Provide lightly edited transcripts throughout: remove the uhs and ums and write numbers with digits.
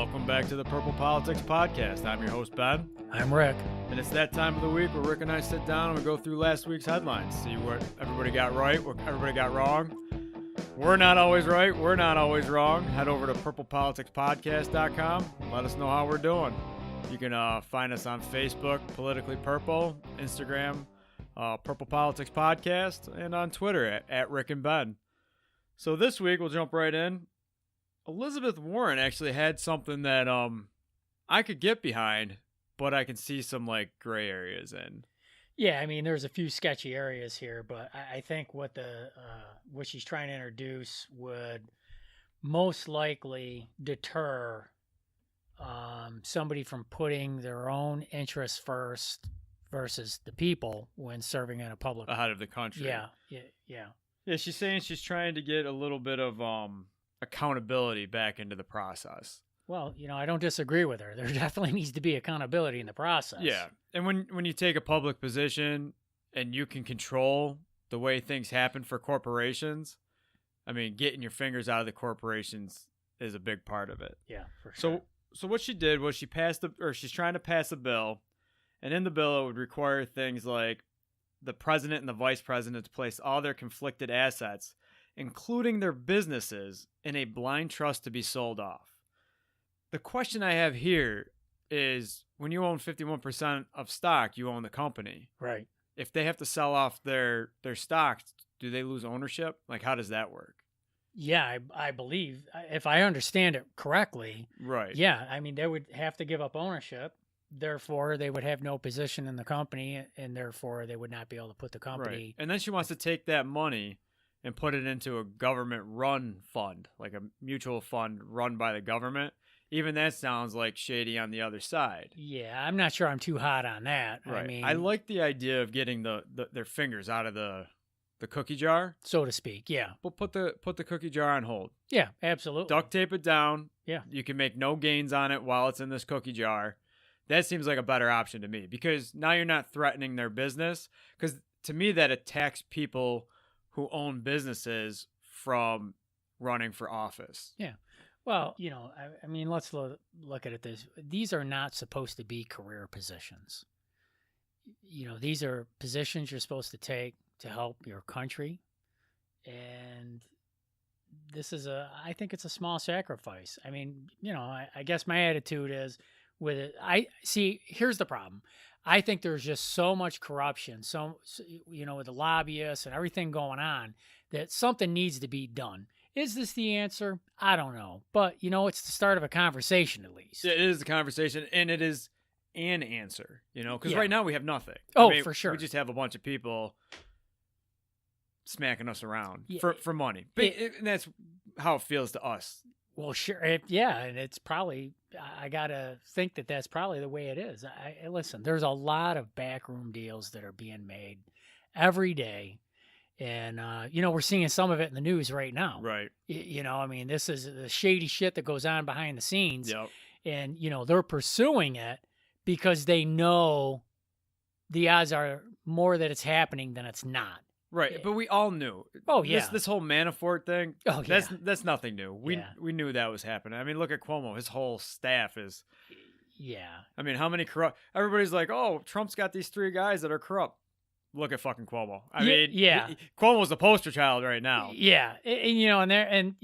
Welcome back to the Purple Politics Podcast. I'm your host, Ben. I'm Rick. And it's that time of the week where Rick and I sit down and we go through last week's headlines, see what everybody got right, what everybody got wrong. We're not always right. We're not always wrong. Head over to purplepoliticspodcast.com. Let us know how we're doing. You can find us on Facebook, Politically Purple, Instagram, Purple Politics Podcast, and on Twitter at Rick and Ben. So this week, we'll jump right in. Elizabeth Warren actually had something that I could get behind, but I can see some like gray areas in. Yeah, I mean, there's a few sketchy areas here, but I think what she's trying to introduce would most likely deter somebody from putting their own interests first versus the people when serving in a public ahead of the country. Yeah. Yeah, she's saying she's trying to get a little bit of accountability back into the process. Well, I don't disagree with her. There definitely needs to be accountability in the process. Yeah. And when you take a public position and you can control the way things happen for corporations, I mean, getting your fingers out of the corporations is a big part of it. Yeah, for sure. So what she did was she's trying to pass a bill, and in the bill it would require things like the president and the vice president to place all their conflicted assets, including their businesses, in a blind trust to be sold off. The question I have here is, when you own 51% of stock, you own the company. Right. If they have to sell off their stocks, do they lose ownership? Like, how does that work? Yeah, I believe, if I understand it correctly. Right. Yeah, I mean, they would have to give up ownership. Therefore, they would have no position in the company, and therefore they would not be able to put the company. Right. And then she wants to take that money and put it into a government-run fund, like a mutual fund run by the government. Even that sounds like shady on the other side. Yeah, I'm not sure I'm too hot on that. Right. I mean, I like the idea of getting their fingers out of the cookie jar, so to speak. Yeah. But put the cookie jar on hold. Yeah, absolutely. Duct tape it down. Yeah. You can make no gains on it while it's in this cookie jar. That seems like a better option to me, because now you're not threatening their business. Because to me, that attacks people who own businesses from running for office. Yeah. Well, I mean, let's look at it this. These are not supposed to be career positions. These are positions you're supposed to take to help your country. And this is I think it's a small sacrifice. I mean, I guess my attitude is with it. Here's the problem. I think there's just so much corruption, with the lobbyists and everything going on, that something needs to be done. Is this the answer? I don't know. But, it's the start of a conversation, at least. It is a conversation, and it is an answer, because right now we have nothing. Oh, for sure. We just have a bunch of people smacking us around for money. And that's how it feels to us. Well, sure. And it's probably, I got to think that that's probably the way it is. Listen, there's a lot of backroom deals that are being made every day. And, we're seeing some of it in the news right now. Right. I mean, this is the shady shit that goes on behind the scenes. Yep. And, they're pursuing it because they know the odds are more that it's happening than it's not. Right. But we all knew. Oh, yeah. This whole Manafort thing, oh, yeah. that's nothing new. We knew that was happening. I mean, look at Cuomo. His whole staff is. Yeah. I mean, how many corrupt? Everybody's like, oh, Trump's got these 3 guys that are corrupt. Look at fucking Cuomo. I mean, Cuomo's the poster child right now. Yeah, and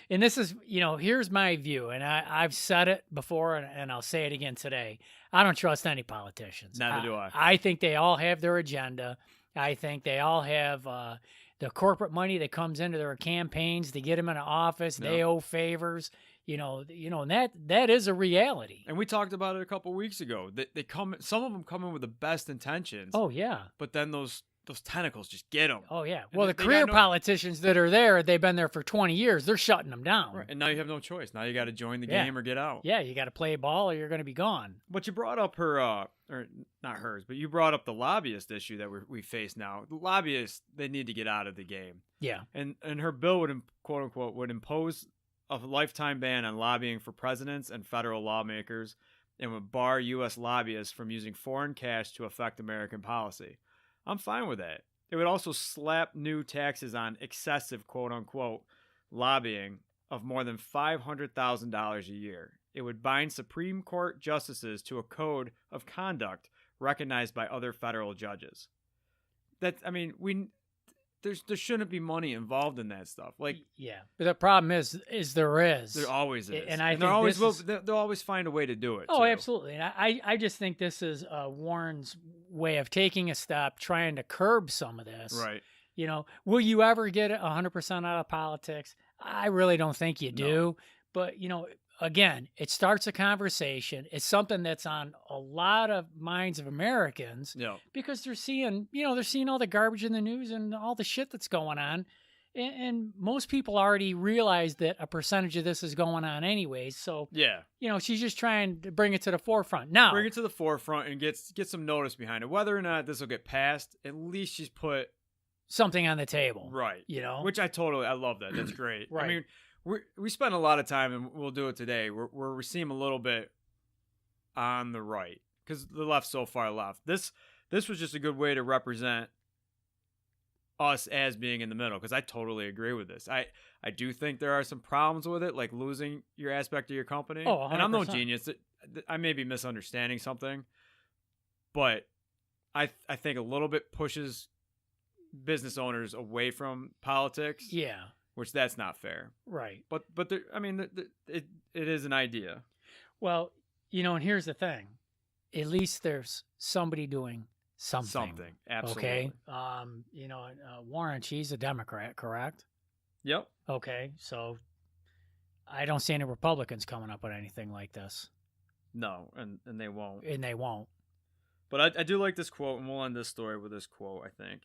this is, here's my view, and I've said it before, and I'll say it again today. I don't trust any politicians. Neither do I. I think they all have their agenda. I think they all have the corporate money that comes into their campaigns to get them into office. Yep. They owe favors. And that is a reality. And we talked about it a couple weeks ago. They come, some of them come in with the best intentions. Oh yeah. But then those tentacles just get them. Oh yeah. Well, the career politicians that are there, they've been there for 20 years. They're shutting them down. Right. And now you have no choice. Now you got to join the game or get out. Yeah, you got to play ball or you're going to be gone. But you brought up her, or not hers, but you brought up the lobbyist issue that we face now. The lobbyists, they need to get out of the game. Yeah. And her bill would, quote unquote, would impose a lifetime ban on lobbying for presidents and federal lawmakers, and would bar U.S. lobbyists from using foreign cash to affect American policy. I'm fine with that. It would also slap new taxes on excessive, quote-unquote, lobbying of more than $500,000 a year. it would bind Supreme Court justices to a code of conduct recognized by other federal judges. There shouldn't be money involved in that stuff. Like, yeah, but the problem is there is. There always is, and they'll always find a way to do it. Oh, too. absolutely. And I just think this is Warren's way of taking a step, trying to curb some of this. Right. You know, will you ever get 100% out of politics? I really don't think you do. No. But, you know, again, it starts a conversation. It's something that's on a lot of minds of Americans because they're seeing all the garbage in the news and all the shit that's going on. And most people already realize that a percentage of this is going on anyways. So, you know, she's just trying to bring it to the forefront. Now, bring it to the forefront and get some notice behind it. Whether or not this will get passed, at least she's put something on the table. Right. You know? Which I love that. That's great. Right. I mean, we spend a lot of time, and we'll do it today, where we seem a little bit on the right because the left's so far left. This was just a good way to represent us as being in the middle because I totally agree with this. I do think there are some problems with it, like losing your aspect of your company. Oh, 100%. And I'm no genius. I may be misunderstanding something, but I think a little bit pushes business owners away from politics. Yeah. Which that's not fair. Right. But it is an idea. Well, you know, and here's the thing. At least there's somebody doing something. Something. Absolutely. Okay. You know, Warren, she's a Democrat, correct? Yep. Okay. So I don't see any Republicans coming up with anything like this. No, and they won't. And they won't. But I do like this quote, and we'll end this story with this quote, I think.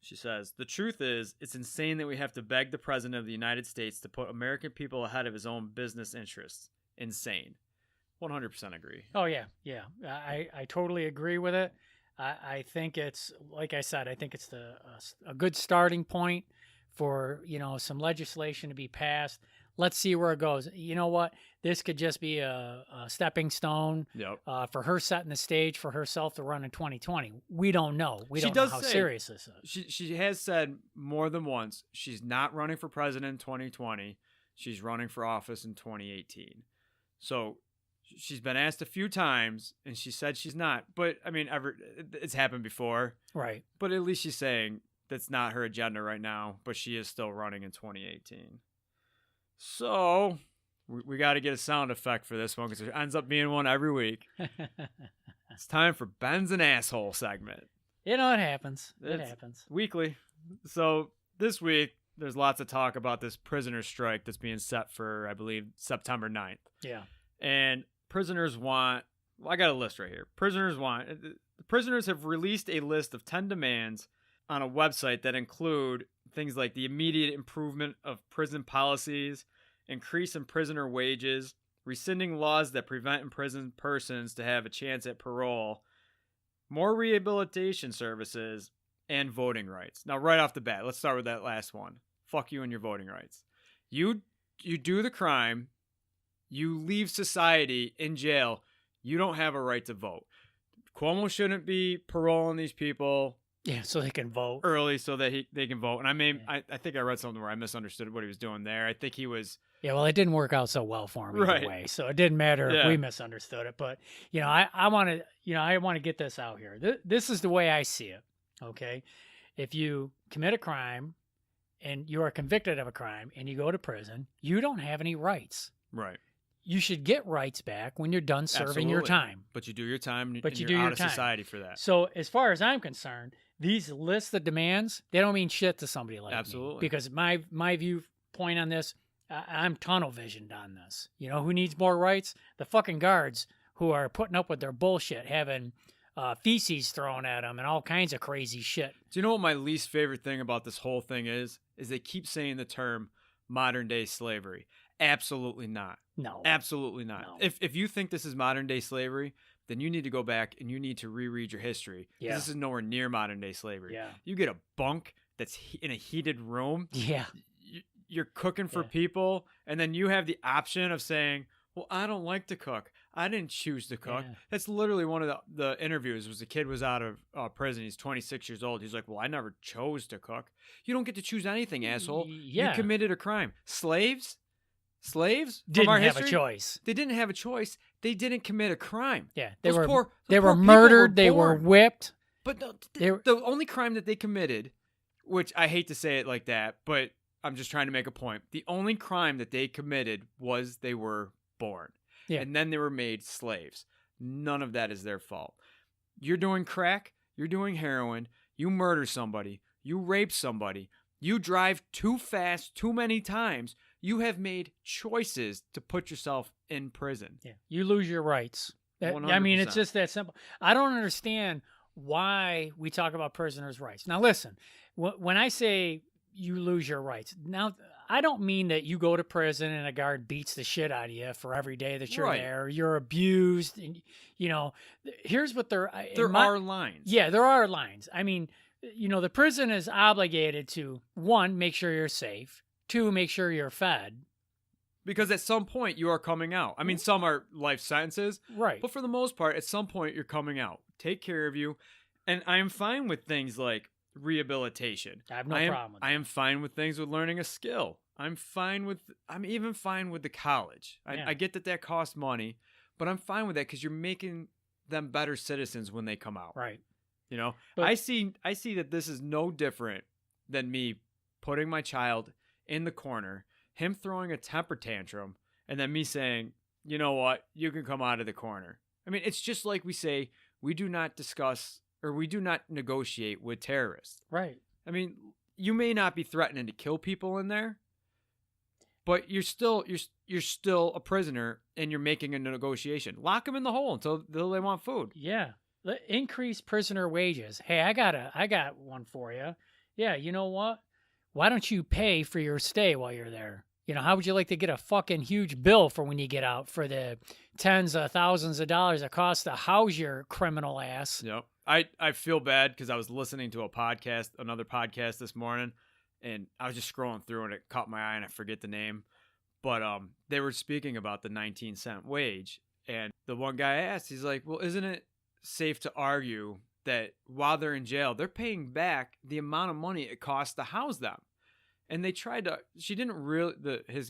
She says, "The truth is, it's insane that we have to beg the President of the United States to put American people ahead of his own business interests. Insane." 100% agree. Oh, yeah. Yeah. I totally agree with it. I think it's, like I said, I think it's a good starting point for, you know, some legislation to be passed. Let's see where it goes. You know what? This could just be a stepping stone for her setting the stage for herself to run in 2020. We don't know. We don't know how serious this is. She has said more than once she's not running for president in 2020. She's running for office in 2018. So she's been asked a few times, and she said she's not. But, I mean, it's happened before. Right. But at least she's saying that's not her agenda right now, but she is still running in 2018. So we got to get a sound effect for this one because there ends up being one every week. It's time for Ben's an Asshole segment. You know, it happens. It happens. Weekly. So this week, there's lots of talk about this prisoner strike that's being set for, I believe, September 9th. Yeah. And prisoners want, I got a list right here. The prisoners have released a list of 10 demands on a website that include things like the immediate improvement of prison policies, increase in prisoner wages, rescinding laws that prevent imprisoned persons to have a chance at parole, more rehabilitation services, and voting rights. Now, right off the bat, let's start with that last one. Fuck you and your voting rights. You do the crime, you leave society in jail, you don't have a right to vote. Cuomo shouldn't be paroling these people. Yeah, so they can vote early, so that they can vote. And I think I read something where I misunderstood what he was doing there. I think he was. Yeah, well, it didn't work out so well for him either way, so it didn't matter if we misunderstood it. But you know, I want to get this out here. This is the way I see it. Okay, if you commit a crime and you are convicted of a crime and you go to prison, you don't have any rights. Right. You should get rights back when you're done serving your time. But you do your time, but you're out of society for that. So as far as I'm concerned, these lists of demands, they don't mean shit to somebody like me. Because my viewpoint on this, I'm tunnel visioned on this. You know, who needs more rights? The fucking guards who are putting up with their bullshit, having feces thrown at them and all kinds of crazy shit. Do you know what my least favorite thing about this whole thing is? Is they keep saying the term modern day slavery. Absolutely not. No. Absolutely not. No. If you think this is modern day slavery, then you need to go back and you need to reread your history. Yeah. This is nowhere near modern day slavery. Yeah. You get a bunk that's in a heated room. Yeah. You're cooking for people, and then you have the option of saying, well, I don't like to cook. I didn't choose to cook. Yeah. That's literally one of the interviews was the kid was out of prison. He's 26 years old. He's like, well, I never chose to cook. You don't get to choose anything, asshole. Yeah. You committed a crime. Slaves slaves from Didn't our have history, a choice. They didn't have a choice. They didn't commit a crime. Yeah, Those they poor were people murdered. They were born. whipped. But They were- the only crime that they committed, which I hate to say it like that, but I'm just trying to make a point. The only crime that they committed was they were born. Yeah. And then they were made slaves. None of that is their fault. You're doing crack. You're doing heroin. You murder somebody. You rape somebody. You drive too fast too many times. You have made choices to put yourself in prison. Yeah, you lose your rights. I mean, it's 100%. just that simple. I don't understand why we talk about prisoners' rights. Now, listen, when I say you lose your rights, now I don't mean that you go to prison and a guard beats the shit out of you for every day that you're Right. there. You're abused, and here's what There are lines. Yeah, there are lines. I mean, the prison is obligated to, one, make sure you're safe. Two, make sure you're fed. Because at some point you are coming out. I mean, some are life sentences. Right. But for the most part, at some point you're coming out. Take care of you. And I am fine with things like rehabilitation. I have no problem with that. I am fine with things with learning a skill. I'm even fine with the college. Yeah. I get that costs money, but I'm fine with that because you're making them better citizens when they come out. Right. But I see that this is no different than me putting my child in the corner, him throwing a temper tantrum, and then me saying, you know what, you can come out of the corner. I mean, it's just like we say, we do not discuss or we do not negotiate with terrorists. Right. I mean, you may not be threatening to kill people in there, but you're still a prisoner and you're making a negotiation. Lock them in the hole until they want food. Yeah. Increase prisoner wages. Hey, I got one for you. Yeah, you know what? Why don't you pay for your stay while you're there? How would you like to get a fucking huge bill for when you get out for the tens of thousands of dollars it costs to house your criminal ass? Yep. I feel bad because I was listening to another podcast this morning, and I was just scrolling through and it caught my eye and I forget the name. But they wwere speaking about the 19-cent wage. And the one guy asked, he's like, well, isn't it safe to argue that while they're in jail, they're paying back the amount of money it costs to house them? And his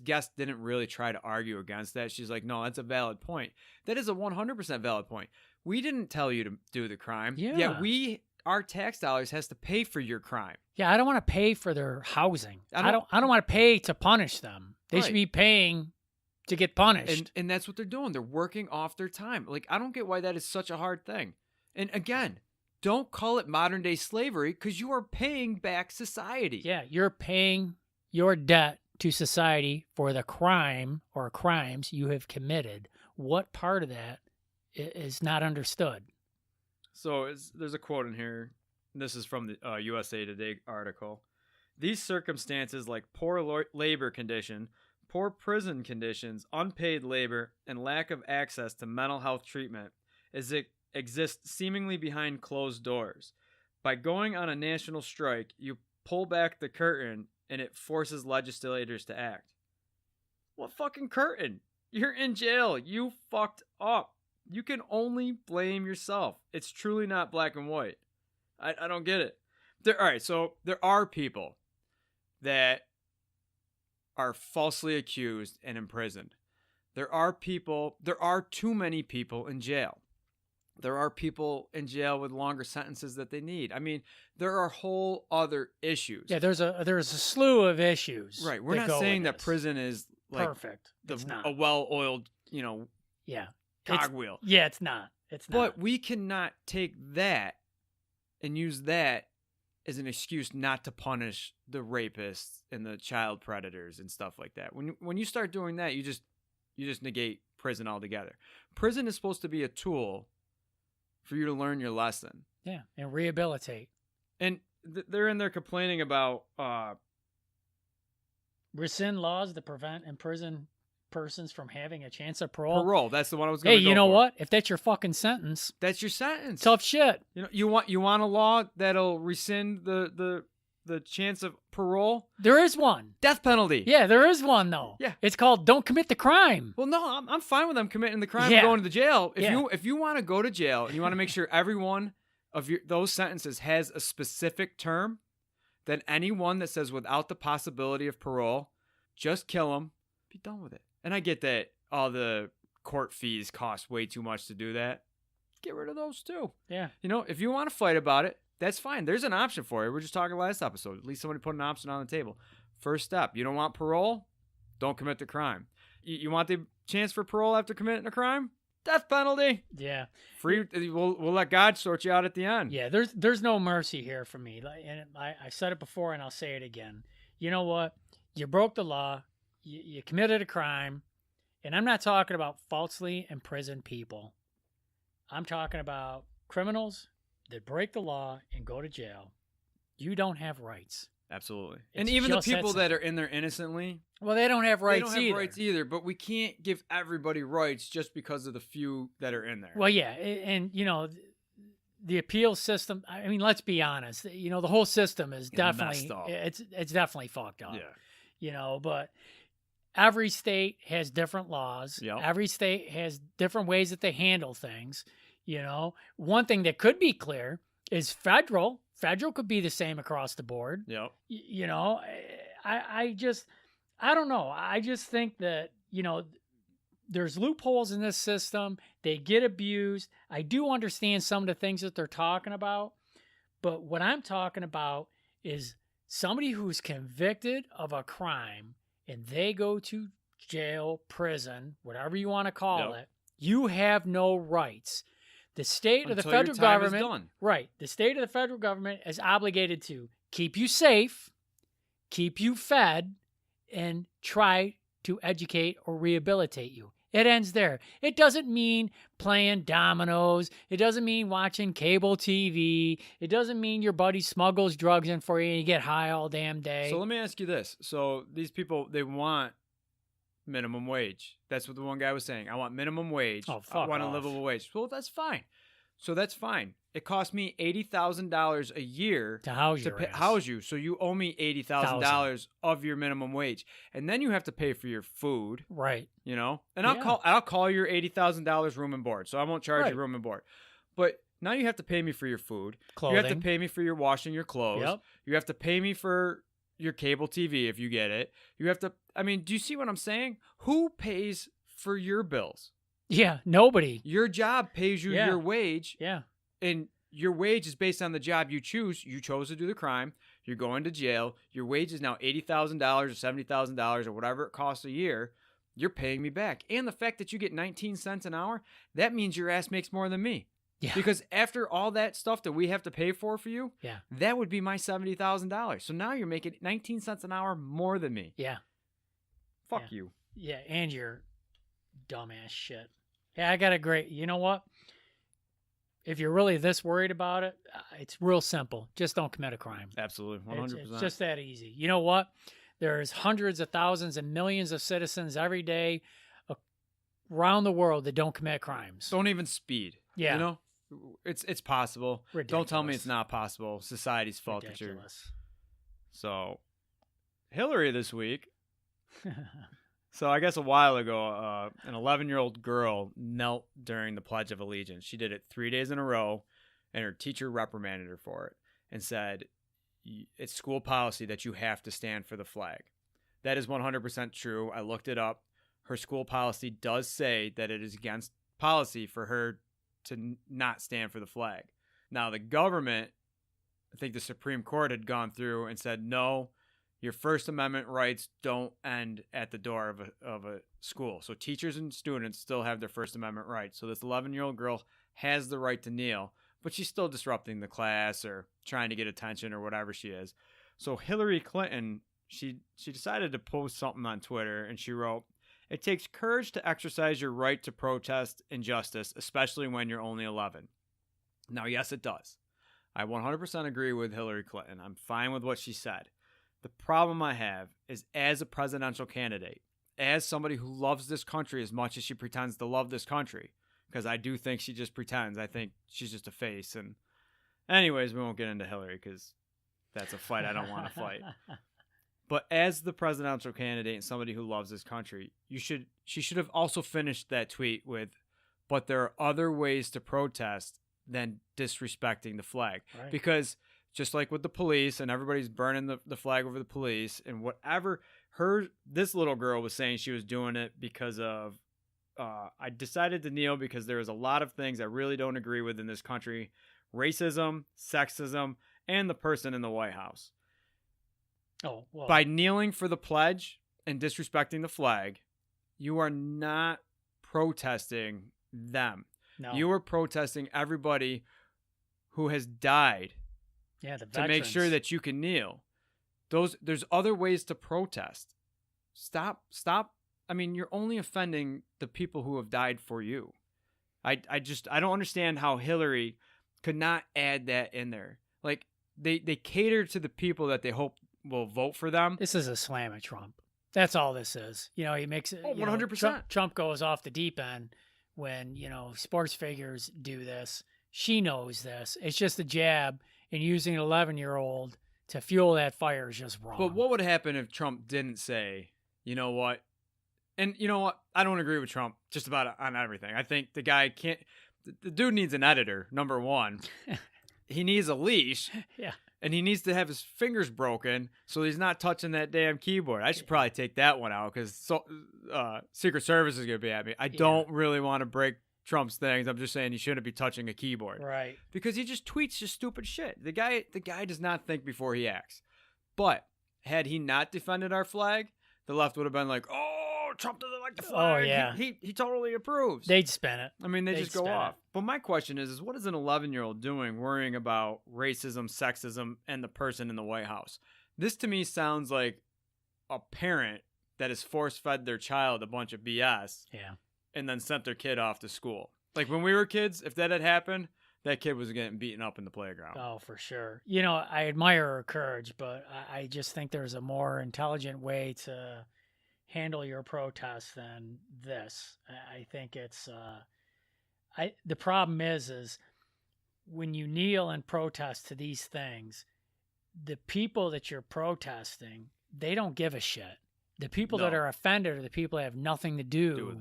guest didn't really try to argue against that. She's like, no, that's a valid point. That is a 100% valid point. We didn't tell you to do the crime. Yeah. Yet our tax dollars has to pay for your crime. Yeah, I don't want to pay for their housing. I don't want to pay to punish them. They should be paying to get punished. And that's what they're doing. They're working off their time. Like, I don't get why that is such a hard thing. And again, don't call it modern day slavery because you are paying back society. Yeah, you're paying your debt to society for the crime or crimes you have committed. What part of that is not understood? So there's a quote in here. This is from the USAToday article. These circumstances like poor labor condition, poor prison conditions, unpaid labor, and lack of access to mental health treatment exist seemingly behind closed doors. By going on a national strike, you pull back the curtain and it forces legislators to act. What fucking curtain? You're in jail. You fucked up. You can only blame yourself. It's truly not black and white. I don't get it. All right, so there are people that are falsely accused and imprisoned. There are too many people in jail. There are people in jail with longer sentences that they need. I mean, there are whole other issues. Yeah, there's a slew of issues. Right. We're not saying that prison is like perfect. It's not. a well-oiled, yeah, cogwheel. Yeah, it's not. It's not. But we cannot take that and use that as an excuse not to punish the rapists and the child predators and stuff like that. When you start doing that, you just negate prison altogether. Prison is supposed to be a tool for you to learn your lesson. Yeah, and rehabilitate. And they're in there complaining about rescind laws that prevent imprisoned persons from having a chance of parole. Parole, that's the one I was going to go for. Hey, you know what? If that's your fucking sentence, that's your sentence. Tough shit. You want a law that'll rescind the chance of parole? There is one. Death penalty. Yeah, there is one though. Yeah. It's called don't commit the crime. Well, no, I'm fine with them committing the crime Yeah. and going to the jail. Yeah. If you want to go to jail and you want to make sure every one of those sentences has a specific term, then anyone that says without the possibility of parole, just kill them Be done with it. And I get that all the court fees cost way too much to do that. Get rid of those too. Yeah. You know, if you want to fight about it, that's fine. There's an option for you. We're just talking last episode. At least somebody put an option on the table. First step. You don't want parole? Don't commit the crime. You want the chance for parole after committing a crime? Death penalty. Yeah. Free. We'll let God sort you out at the end. Yeah. There's no mercy here for me. And I said it before, and I'll say it again. You know what? You broke the law. You committed a crime. And I'm not talking about falsely imprisoned people. I'm talking about criminals that break the law and go to jail. You don't have rights. Absolutely. It's and even the just people that are in there innocently. Well, they don't have rights either. They don't have rights either, but we can't give everybody rights just because of the few that are in there. Well, yeah. And, you know, the appeal system, I mean, let's be honest. You know, the whole system is definitely, it's definitely fucked up. Yeah. You know, but every state has different laws. Yep. Every state has different ways that they handle things. You know, one thing that could be clear is federal. Federal could be the same across the board. Yep. You know, I don't know. I just think that, you know, there's loopholes in this system. They get abused. I do understand some of the things that they're talking about. But what I'm talking about is somebody who's convicted of a crime and they go to jail, prison, whatever you want to call it. You have no rights. The state or the federal government, right? The state or the federal government is obligated to keep you safe, keep you fed, and try to educate or rehabilitate you. It ends there. It doesn't mean playing dominoes. It doesn't mean watching cable TV. It doesn't mean your buddy smuggles drugs in for you and you get high all damn day. So let me ask you this. So these people, they want minimum wage. That's what the one guy was saying. I want minimum wage. Oh, fuck I want off. a livable wage. Well, that's fine. So that's fine. It cost me $80,000 a year to house your ass. House you. So you owe me $80,000 of your minimum wage, and then you have to pay for your food. Right. You know, and I'll call your $80,000 room and board. So I won't charge you room and board, but now you have to pay me for your food. Clothing. You have to pay me for your washing your clothes. Yep. You have to pay me for your cable TV if you get it. You have to. I mean, do you see what I'm saying? Who pays for your bills? Yeah, nobody. Your job pays you your wage. Yeah. And your wage is based on the job you choose. You chose to do the crime. You're going to jail. Your wage is now $80,000 or $70,000 or whatever it costs a year. You're paying me back. And the fact that you get 19 cents an hour, that means your ass makes more than me. Yeah. Because after all that stuff that we have to pay for you, yeah, that would be my $70,000. So now you're making 19 cents an hour more than me. Yeah. Fuck you. Yeah, and your dumbass shit. Yeah, I got a great, you know what? If you're really this worried about it, it's real simple. Just don't commit a crime. Absolutely, 100%. It's just that easy. You know what? There's hundreds of thousands and millions of citizens every day around the world that don't commit crimes. Don't even speed. Yeah. You know? It's possible. Ridiculous. Don't tell me it's not possible. Society's fault that you're... So, Hillary this week... So I guess a while ago, an 11-year-old girl knelt during the Pledge of Allegiance. She did it 3 days in a row, and her teacher reprimanded her for it and said, it's school policy that you have to stand for the flag. That is 100% true. I looked it up. Her school policy does say that it is against policy for her to not stand for the flag. Now, the government, I think the Supreme Court had gone through and said, no, your First Amendment rights don't end at the door of a school. So teachers and students still have their First Amendment rights. So this 11-year-old girl has the right to kneel, but she's still disrupting the class or trying to get attention or whatever she is. So Hillary Clinton, she decided to post something on Twitter, and she wrote, "It takes courage to exercise your right to protest injustice, especially when you're only 11. Now, yes, it does. I 100% agree with Hillary Clinton. I'm fine with what she said. The problem I have is as a presidential candidate, as somebody who loves this country as much as she pretends to love this country, because I do think she just pretends. I think she's just a face. And anyways, we won't get into Hillary because that's a fight I don't want to fight. But as the presidential candidate and somebody who loves this country, she should have also finished that tweet with, but there are other ways to protest than disrespecting the flag. Right. Because just like with the police and everybody's burning the flag over the police and whatever, This little girl was saying she was doing it because of I decided to kneel because there is a lot of things I really don't agree with in this country: racism, sexism, and the person in the White House. Oh, well. By kneeling for the pledge and disrespecting the flag, you are not protesting them. No. You are protesting everybody who has died. Yeah, the to make sure that you can kneel. There's other ways to protest. Stop. I mean, you're only offending the people who have died for you. I don't understand how Hillary could not add that in there. Like, they cater to the people that they hope will vote for them. This is a slam at Trump. That's all this is. You know, he makes it. 100%. Trump goes off the deep end when, sports figures do this. She knows this. It's just a jab, and using an 11-year-old to fuel that fire is just wrong. But what would happen if Trump didn't say, you know what? And you know what? I don't agree with Trump just about on everything. I think the guy can't. The dude needs an editor, number one. He needs a leash. Yeah. And he needs to have his fingers broken so he's not touching that damn keyboard. I should probably take that one out because Secret Service is going to be at me. I don't really want to break Trump's things. I'm just saying he shouldn't be touching a keyboard. Right. Because he just tweets just stupid shit. The guy does not think before he acts. But had he not defended our flag, the left would have been like, oh, Trump doesn't like the flag. Oh, yeah. He totally approves. They'd spin it. I mean, they just go off. But my question is what is an 11-year-old doing worrying about racism, sexism, and the person in the White House? This to me sounds like a parent that has force-fed their child a bunch of BS and then sent their kid off to school. Like when we were kids, if that had happened, that kid was getting beaten up in the playground. Oh, for sure. I admire her courage, but I just think there's a more intelligent way to handle your protest than this. I think it's the problem is when you kneel and protest to these things, the people that you're protesting, they don't give a shit. The people that are offended are the people that have nothing to do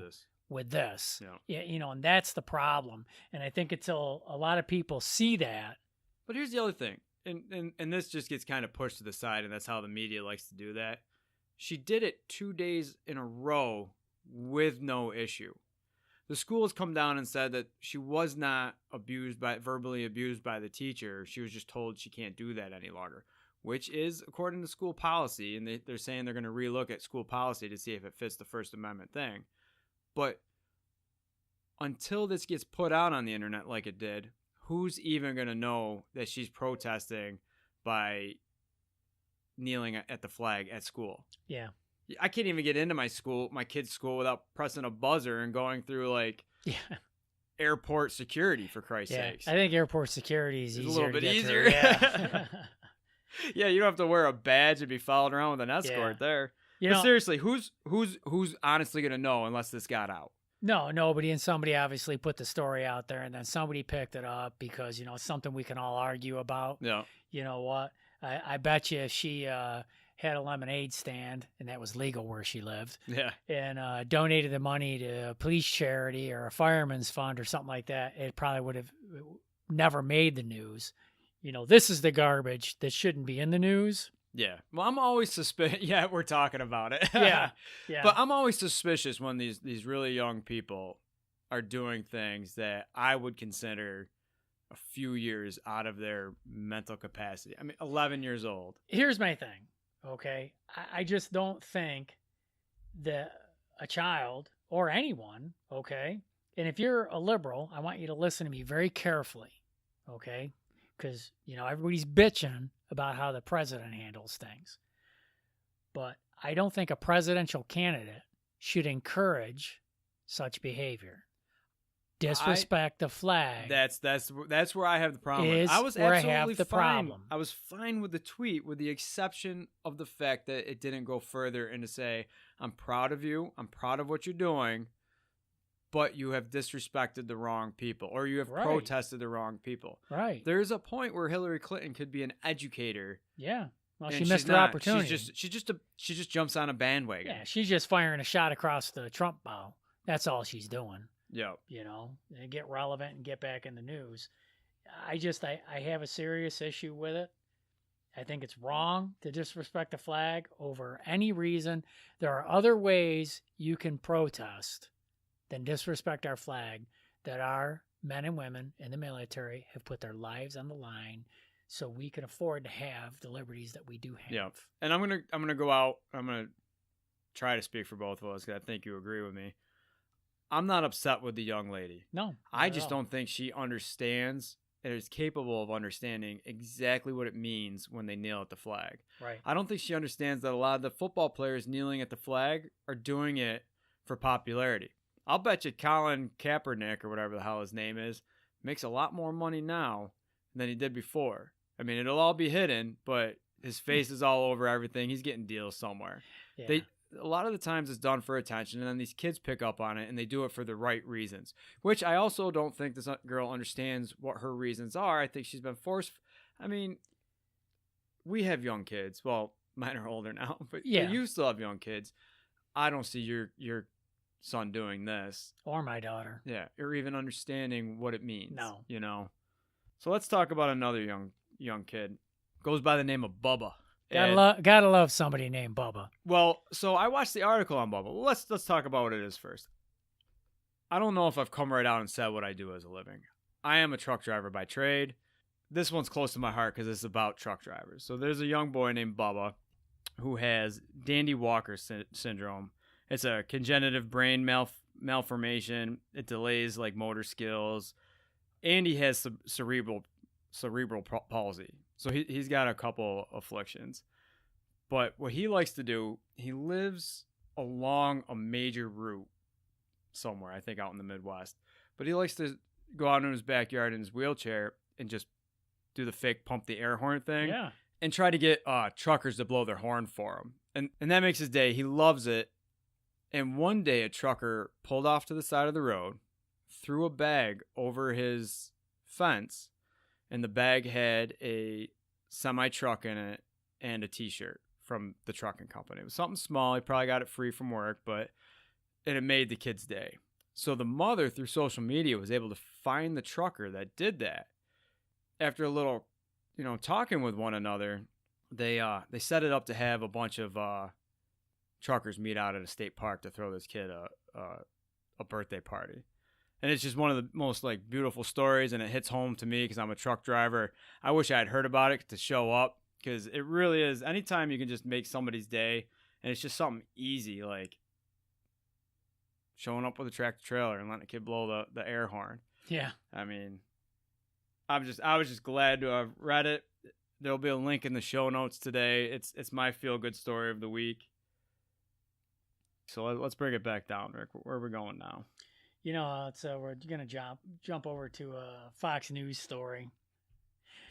with this. Yeah. And that's the problem. And I think until a lot of people see that. But here's the other thing. And this just gets kind of pushed to the side, and that's how the media likes to do that. She did it 2 days in a row with no issue. The school has come down and said that she was not verbally abused by the teacher. She was just told she can't do that any longer, which is according to school policy. And they're saying they're going to relook at school policy to see if it fits the First Amendment thing. But until this gets put out on the internet like it did, who's even going to know that she's protesting by kneeling at the flag at school? Yeah. I can't even get into my kid's school without pressing a buzzer and going through airport security, for Christ's sakes. I think airport security is a little bit easier. Yeah. Yeah, you don't have to wear a badge and be followed around with an escort there. But seriously, who's honestly going to know unless this got out? No, nobody. And somebody obviously put the story out there, and then somebody picked it up because, it's something we can all argue about. Yeah. You know what? I bet you if she had a lemonade stand, and that was legal where she lived, and donated the money to a police charity or a fireman's fund or something like that, it probably would have never made the news. This is the garbage that shouldn't be in the news. Yeah. Well, I'm always suspicious. Yeah, we're talking about it. Yeah. But I'm always suspicious when these really young people are doing things that I would consider a few years out of their mental capacity. I mean, 11 years old. Here's my thing, okay? I just don't think that a child or anyone, okay? And if you're a liberal, I want you to listen to me very carefully, okay? Because, everybody's bitching about how the president handles things. But I don't think a presidential candidate should encourage such behavior. Disrespect the flag. That's where I have the problem. I was absolutely fine. I was fine with the tweet, with the exception of the fact that it didn't go further and to say, I'm proud of you. I'm proud of what you're doing. But you have disrespected the wrong people, or you have protested the wrong people. Right. There's a point where Hillary Clinton could be an educator. Yeah. Well, she missed her opportunity. She just jumps on a bandwagon. Yeah, she's just firing a shot across the Trump bow. That's all she's doing. Yeah. And get relevant and get back in the news. I have a serious issue with it. I think it's wrong to disrespect the flag over any reason. There are other ways you can protest than disrespect our flag that our men and women in the military have put their lives on the line so we can afford to have the liberties that we do have. Yeah. And I'm gonna go out. I'm gonna try to speak for both of us because I think you agree with me. I'm not upset with the young lady. No. I just don't think she understands and is capable of understanding exactly what it means when they kneel at the flag. Right. I don't think she understands that a lot of the football players kneeling at the flag are doing it for popularity. I'll bet you Colin Kaepernick, or whatever the hell his name is, makes a lot more money now than he did before. I mean, it'll all be hidden, but his face is all over everything. He's getting deals somewhere. Yeah. A lot of the times it's done for attention, and then these kids pick up on it, and they do it for the right reasons, which I also don't think this girl understands what her reasons are. I think she's been forced. I mean, we have young kids. Well, mine are older now, but you still have young kids. I don't see your son doing this. Or my daughter. Yeah, or even understanding what it means. No. You know? So let's talk about another young kid. Goes by the name of Bubba. Gotta love somebody named Bubba. Well, so I watched the article on Bubba. Let's talk about what it is first. I don't know if I've come right out and said what I do as a living. I am a truck driver by trade. This one's close to my heart because it's about truck drivers. So there's a young boy named Bubba who has Dandy Walker syndrome. It's a congenitive brain malformation. It delays like motor skills. And he has cerebral palsy. So he's got a couple afflictions. But what he likes to do, he lives along a major route somewhere, I think out in the Midwest. But he likes to go out in his backyard in his wheelchair and just do the fake pump the air horn thing. Yeah. And try to get truckers to blow their horn for him. And that makes his day. He loves it. And one day a trucker pulled off to the side of the road, threw a bag over his fence, and the bag had a semi-truck in it and a T-shirt from the trucking company. It was something small. He probably got it free from work, but it made the kid's day. So the mother, through social media, was able to find the trucker that did that. After a little, talking with one another, they set it up to have a bunch of truckers meet out at a state park to throw this kid a birthday party. And it's just one of the most beautiful stories, and it hits home to me because I'm a truck driver. I wish I had heard about it to show up because it really is. Anytime you can just make somebody's day, and it's just something easy like showing up with a tractor trailer and letting a kid blow the air horn. Yeah. I mean, I was just glad to have read it. There'll be a link in the show notes today. It's my feel good story of the week. So let's bring it back down, Rick. Where are we going now? We're gonna jump over to a Fox News story.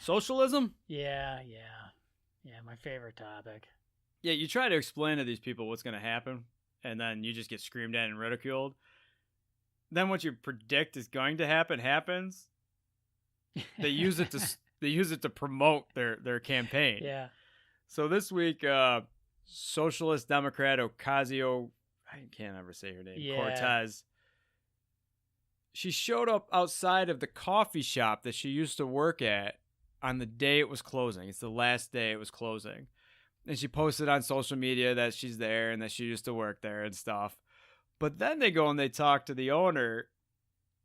Socialism? Yeah. My favorite topic. Yeah, you try to explain to these people what's gonna happen, and then you just get screamed at and ridiculed. Then what you predict is going to happen happens. They use it to promote their campaign. Yeah. So this week, Socialist Democrat Ocasio, I can't ever say her name, Cortez. She showed up outside of the coffee shop that she used to work at on the day it was closing. It's the last day it was closing. And she posted on social media that she's there and that she used to work there and stuff. But then they go and they talk to the owner,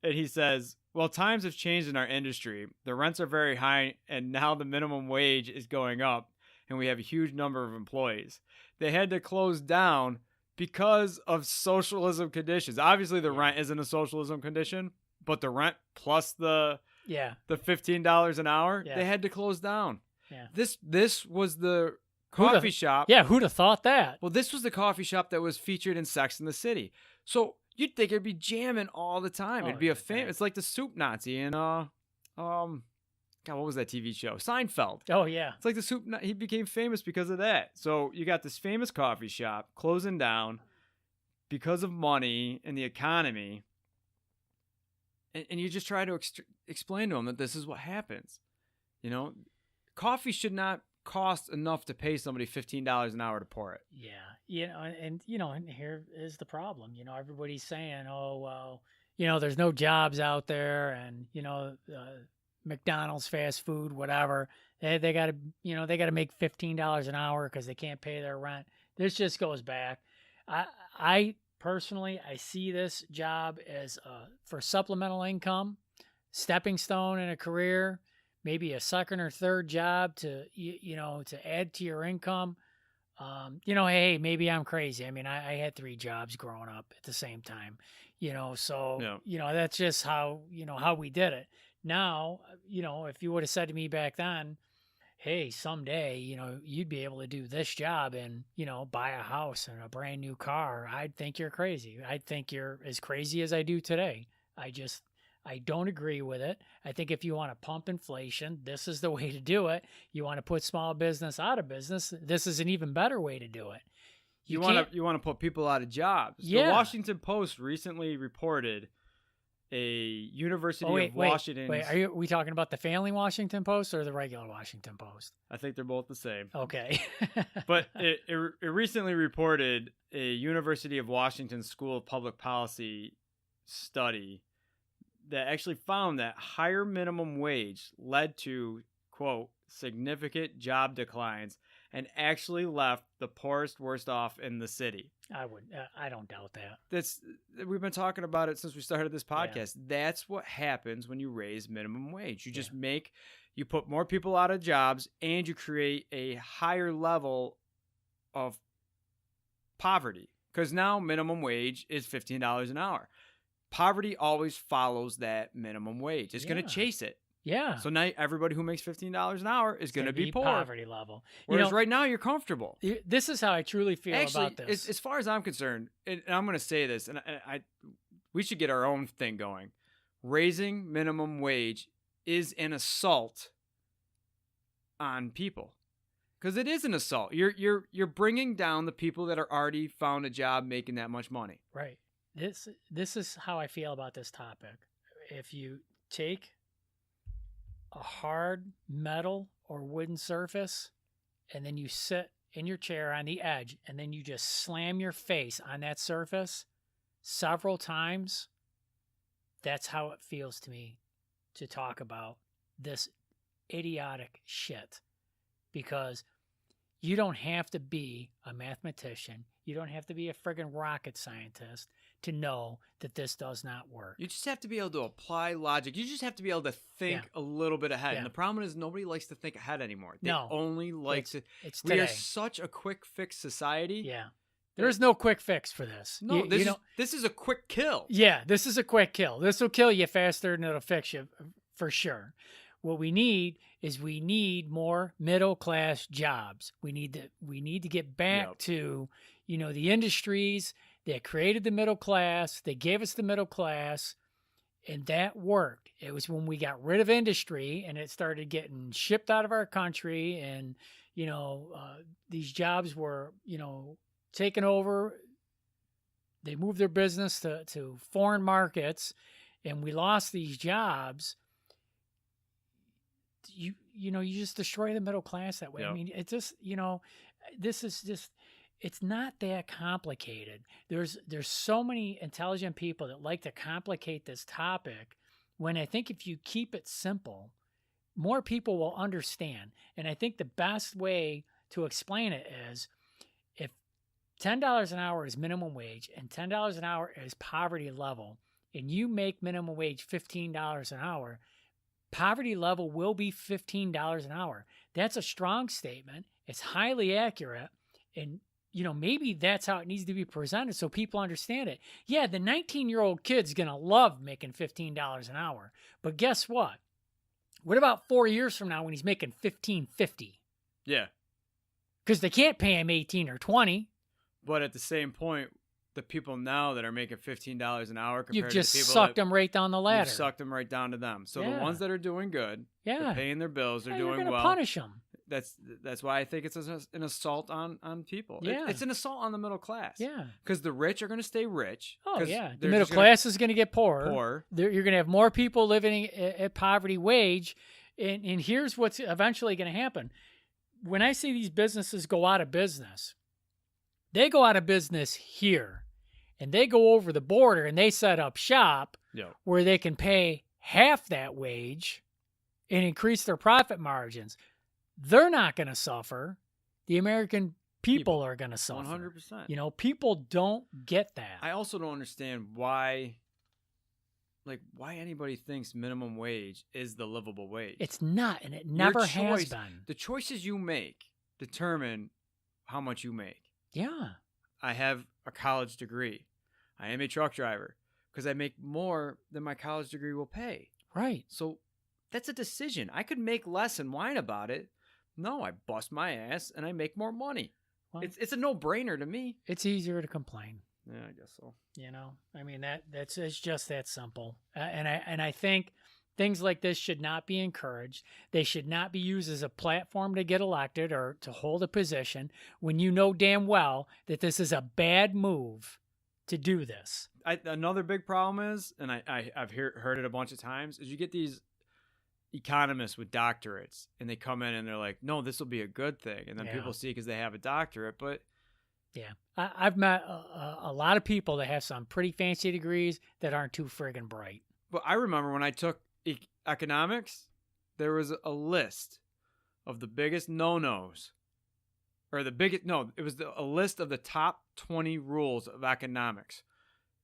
and he says, well, times have changed in our industry. The rents are very high, and now the minimum wage is going up, and we have a huge number of employees. They had to close down because of socialism conditions. Obviously, the rent isn't a socialism condition, but the rent plus the $15 an hour, they had to close down. Yeah. This was the coffee shop. Yeah, who'd have thought that? Well, this was the coffee shop that was featured in Sex and the City. So you'd think it'd be jamming all the time. It'd be it's like the soup Nazi in God, what was that TV show? Seinfeld. Oh, yeah. It's like he became famous because of that. So you got this famous coffee shop closing down because of money and the economy. And you just try to explain to them that this is what happens. Coffee should not cost enough to pay somebody $15 an hour to pour it. Yeah. And here is the problem. Everybody's saying, oh, well, there's no jobs out there, and, McDonald's, fast food, whatever. They got to, they got to make $15 an hour because they can't pay their rent. This just goes back. I personally, I see this job as for supplemental income, stepping stone in a career, maybe a second or third job to, to add to your income. Hey, maybe I'm crazy. I mean, I had 3 jobs growing up at the same time, so, that's just how we did it. Now, if you would have said to me back then, hey, someday, you'd be able to do this job and, buy a house and a brand new car, I'd think you're crazy. I'd think you're as crazy as I do today. I don't agree with it. I think if you want to pump inflation, this is the way to do it. You want to put small business out of business, this is an even better way to do it. You want to put people out of jobs. Yeah. The Washington Post recently reported a University of Washington. Wait, are we talking about the Family Washington Post or the regular Washington Post? I think they're both the same. Okay. But it recently reported a University of Washington School of Public Policy study that actually found that higher minimum wage led to, quote, significant job declines and actually left the poorest, worst off in the city. I don't doubt that. We've been talking about it since we started this podcast. Yeah. That's what happens when you raise minimum wage. You just you put more people out of jobs and you create a higher level of poverty because now minimum wage is $15 an hour. Poverty always follows that minimum wage. It's going to chase it. Yeah. So now everybody who makes $15 an hour is going to be poor. Poverty level. Whereas right now you're comfortable. This is how I truly feel about this. As far as I'm concerned, and I'm going to say this, and we should get our own thing going. Raising minimum wage is an assault on people. Because it is an assault. You're bringing down the people that are already found a job making that much money. Right. This is how I feel about this topic. If you take a hard metal or wooden surface and then you sit in your chair on the edge and then you just slam your face on that surface several times, that's how it feels to me to talk about this idiotic shit. Because you don't have to be a mathematician. You don't have to be a friggin' rocket scientist to know that this does not work. You just have to be able to apply logic. You just have to be able to think a little bit ahead. Yeah. And the problem is nobody likes to think ahead anymore. They No. only like to. It's we today. are such a quick fix society. Yeah. There's no quick fix for this. No, this is a quick kill. Yeah, this is a quick kill. This will kill you faster than it'll fix you for sure. What we need is more middle class jobs. We need to get back to, the industries that created the middle class. They gave us the middle class, and that worked. It was when we got rid of industry and it started getting shipped out of our country, and these jobs were taken over. They moved their business to foreign markets, and we lost these jobs. You just destroy the middle class that way. Yep. I mean, it's just, this is just, it's not that complicated. There's so many intelligent people that like to complicate this topic, when I think if you keep it simple, more people will understand. And I think the best way to explain it is, if $10 an hour is minimum wage and $10 an hour is poverty level, and you make minimum wage $15 an hour, poverty level will be $15 an hour. That's a strong statement. It's highly accurate. And, maybe that's how it needs to be presented so people understand it. Yeah, the 19-year-old kid's going to love making $15 an hour. But guess what? What about 4 years from now when he's making $15.50? Yeah. Because they can't pay him 18 or 20. But at the same point, the people now that are making $15 an hour compared You've just to the people sucked them right down the ladder. You've sucked them right down to them. So the ones that are doing good, they're paying their bills, they're doing you're well. Punish them. That's why I think it's an assault on people. Yeah. It's an assault on the middle class. Yeah. Because the rich are going to stay rich. Oh, yeah. The middle class is going to get poorer. You're going to have more people living at poverty wage. And here's what's eventually going to happen. When I see these businesses go out of business, they go out of business here. And they go over the border and they set up shop where they can pay half that wage and increase their profit margins, they're not going to suffer. The American people are going to suffer. 100%. You know, people don't get that. I also don't understand why anybody thinks minimum wage is the livable wage. It's not, and it never has been. The choices you make determine how much you make. Yeah. I have a college degree. I am a truck driver because I make more than my college degree will pay. Right. So that's a decision. I could make less and whine about it. No, I bust my ass and I make more money. Well, it's a no-brainer to me. It's easier to complain. Yeah, I guess so. You know, I mean it's just that simple. And I think things like this should not be encouraged. They should not be used as a platform to get elected or to hold a position when you know damn well that this is a bad move to do this. Another big problem is, and I've heard it a bunch of times, is you get these economists with doctorates and they come in and they're like, no, this will be a good thing. And then people see because they have a doctorate, but... Yeah, I've met a lot of people that have some pretty fancy degrees that aren't too friggin' bright. But I remember when I took economics, there was a list of the biggest no-nos. Or it was a list of the top 20 rules of economics.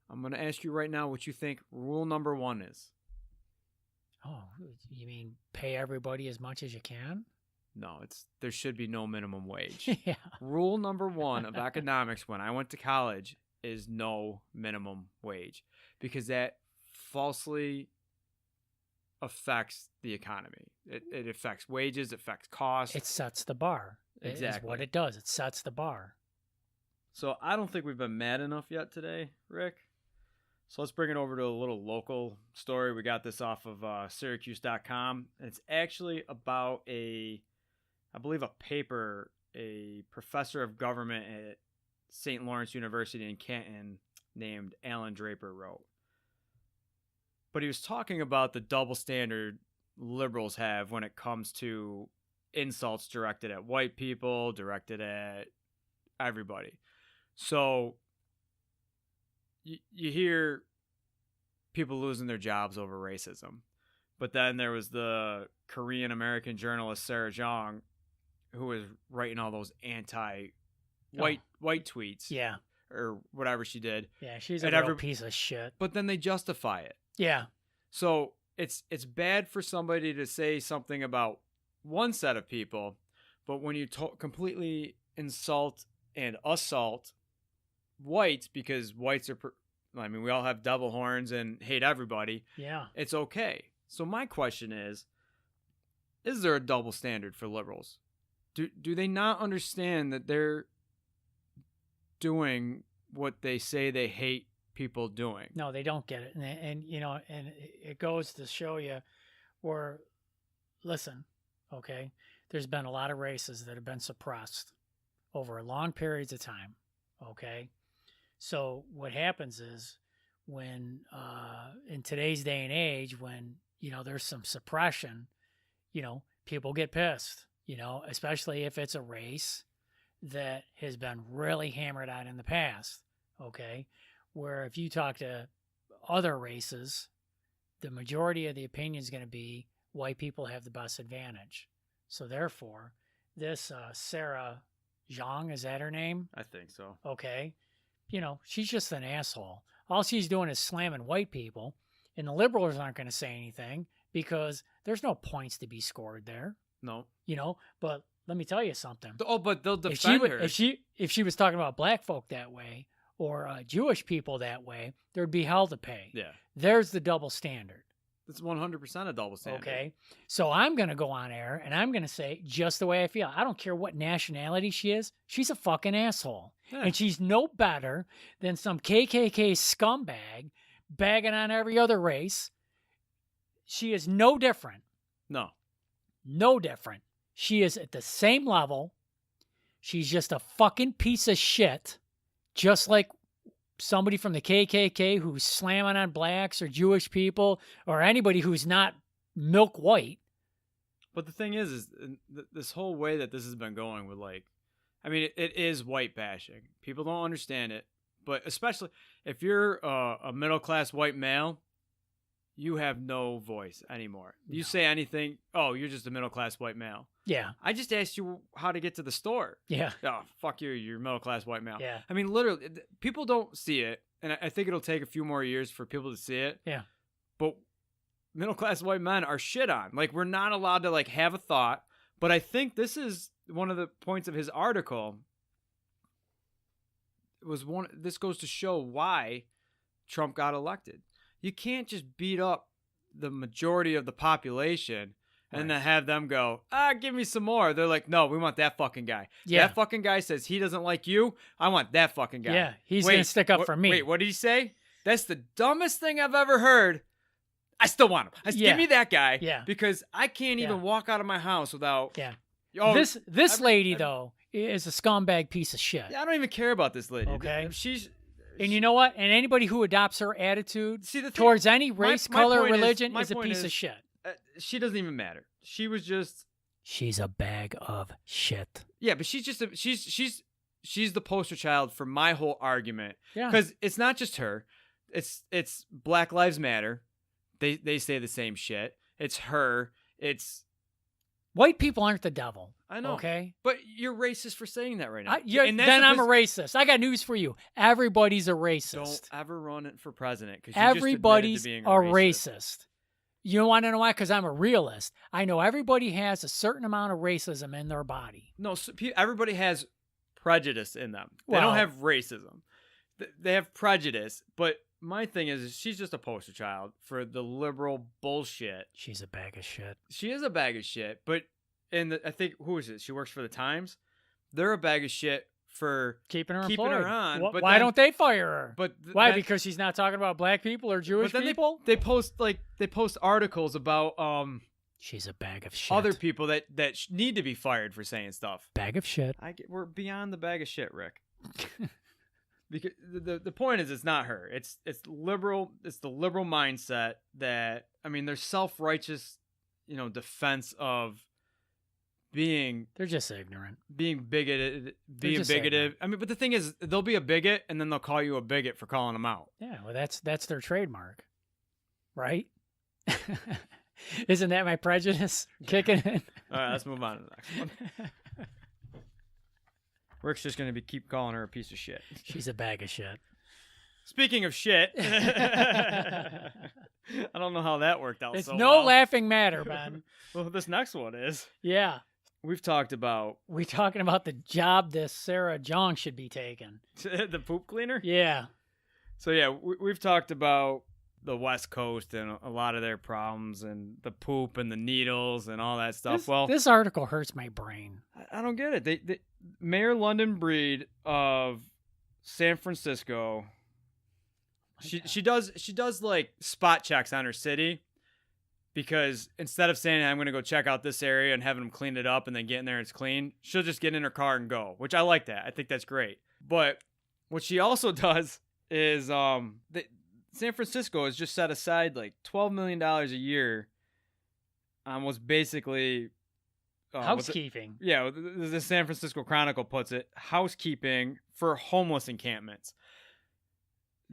I'm going to ask you right now what you think rule number 1 is. Oh, you mean pay everybody as much as you can? No, there should be no minimum wage. Yeah. Rule number 1 of economics when I went to college is no minimum wage because that falsely affects the economy. It affects wages, it affects costs. It sets the bar. Exactly. Is what it does. It sets the bar. So I don't think we've been mad enough yet today, Rick. So let's bring it over to a little local story. We got this off of Syracuse.com. And it's actually about I believe a paper a professor of government at St. Lawrence University in Canton named Alan Draper wrote. But he was talking about the double standard liberals have when it comes to insults directed at white people, directed at everybody. So you hear people losing their jobs over racism. But then there was the Korean-American journalist Sarah Jeong, who was writing all those anti-white tweets. Yeah. Or whatever she did. Yeah, she's a real piece of shit. But then they justify it. Yeah. So it's bad for somebody to say something about one set of people, but when you completely insult and assault whites, because whites are, we all have devil horns and hate everybody. Yeah. It's okay. So my question is there a double standard for liberals? Do they not understand that they're doing what they say they hate people doing? No, they don't get it. And it goes to show you where, listen, okay, there's been a lot of races that have been suppressed over long periods of time, okay? So what happens is when, in today's day and age, when, there's some suppression, people get pissed, especially if it's a race that has been really hammered on in the past, okay? Where if you talk to other races, the majority of the opinion is going to be white people have the best advantage. So therefore, this Sarah Jeong, is that her name? I think so. Okay. She's just an asshole. All she's doing is slamming white people, and the liberals aren't going to say anything because there's no points to be scored there. No. But let me tell you something. Oh, but they'll defend her. If she was talking about black folk that way or Jewish people that way, there'd be hell to pay. Yeah. There's the double standard. It's 100% a double standard. Okay. So I'm going to go on air and I'm going to say just the way I feel. I don't care what nationality she is. She's a fucking asshole. Yeah. And she's no better than some KKK scumbag bagging on every other race. She is no different. No different. She is at the same level. She's just a fucking piece of shit. Just like somebody from the KKK who's slamming on blacks or Jewish people or anybody who's not milk white. But the thing is this whole way that this has been going with it is white bashing. People don't understand it. But especially if you're a middle-class white male you have no voice anymore. You say anything, oh, you're just a middle-class white male. Yeah. I just asked you how to get to the store. Yeah. Oh, fuck you, you're a middle-class white male. Yeah. I mean, literally, people don't see it, and I think it'll take a few more years for people to see it. Yeah. But middle-class white men are shit on. Like, we're not allowed to, like, have a thought. But I think this is one of the points of his article. This goes to show why Trump got elected. You can't just beat up the majority of the population and then have them go, give me some more. They're like, no, we want that fucking guy. Yeah. That fucking guy says he doesn't like you. I want that fucking guy. Yeah, he's going to stick up for me. Wait, what did he say? That's the dumbest thing I've ever heard. I still want him. Give me that guy. Yeah. Because I can't even walk out of my house without... Yeah. Oh, this lady, though, is a scumbag piece of shit. Yeah, I don't even care about this lady. Okay. And you know what? And anybody who adopts her attitude towards any race, my color, point religion is a piece of shit. She doesn't even matter. She was just... She's a bag of shit. Yeah, but she's just... She's the poster child for my whole argument. Yeah. Because it's not just her. It's Black Lives Matter. They say the same shit. It's her. It's... White people aren't the devil. I know. Okay? But you're racist for saying that right now. Then I'm a racist. I got news for you. Everybody's a racist. Don't ever run it for president. Everybody's being a racist. You want to know why? Because I'm a realist. I know everybody has a certain amount of racism in their body. No, everybody has prejudice in them. They don't have racism. They have prejudice. But my thing is she's just a poster child for the liberal bullshit. She's a bag of shit. She is a bag of shit. But I think, who is it? She works for the Times. They're a bag of shit for keeping her on. But why don't they fire her? But why? Because she's not talking about black people or Jewish people? They post articles about she's a bag of shit. Other people that need to be fired for saying stuff. Bag of shit. We're beyond the bag of shit, Rick. Because the point is, it's not her. It's liberal. It's the liberal mindset that, I mean, there's self-righteous, defense of being... They're just ignorant. Being bigoted. Ignorant. I mean, but the thing is, they'll be a bigot, and then they'll call you a bigot for calling them out. Yeah, well, that's their trademark, right? Isn't that my prejudice kicking in? All right, let's move on to the next one. Rick's just going to keep calling her a piece of shit. She's a bag of shit. Speaking of shit, I don't know how that worked out. It's so no well. Laughing matter, Ben. Well, this next one is. Yeah. We're talking about the job this Sarah Jong should be taking. The poop cleaner? Yeah. So, yeah, we've talked about the West Coast and a lot of their problems and the poop and the needles and all that stuff. This article hurts my brain. I don't get it. Mayor London Breed of San Francisco, she does like spot checks on her city, because instead of saying, I'm going to go check out this area and having them clean it up and then getting there and it's clean, she'll just get in her car and go, which I like that. I think that's great. But what she also does is San Francisco has just set aside like $12 million a year on what's basically... housekeeping. The San Francisco Chronicle puts it, housekeeping for homeless encampments.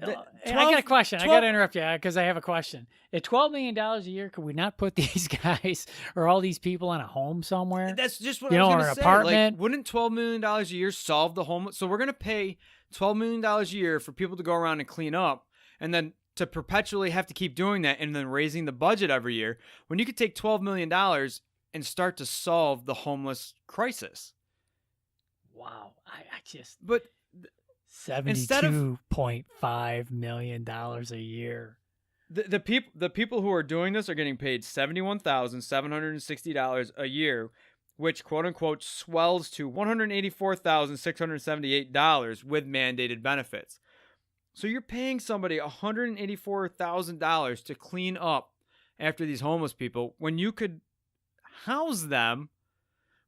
I got a question. I got to interrupt you because I have a question. At $12 million a year, could we not put these guys or all these people in a home somewhere? That's just what I was going to say. Or an apartment? Like, wouldn't $12 million a year solve the homeless? So we're going to pay $12 million a year for people to go around and clean up, and then to perpetually have to keep doing that and then raising the budget every year, when you could take $12 million and start to solve the homeless crisis. Wow. I just... But... $72.5 million a year. The people who are doing this are getting paid $71,760 a year, which quote unquote swells to $184,678 with mandated benefits. So you're paying somebody $184,000 to clean up after these homeless people when you could house them.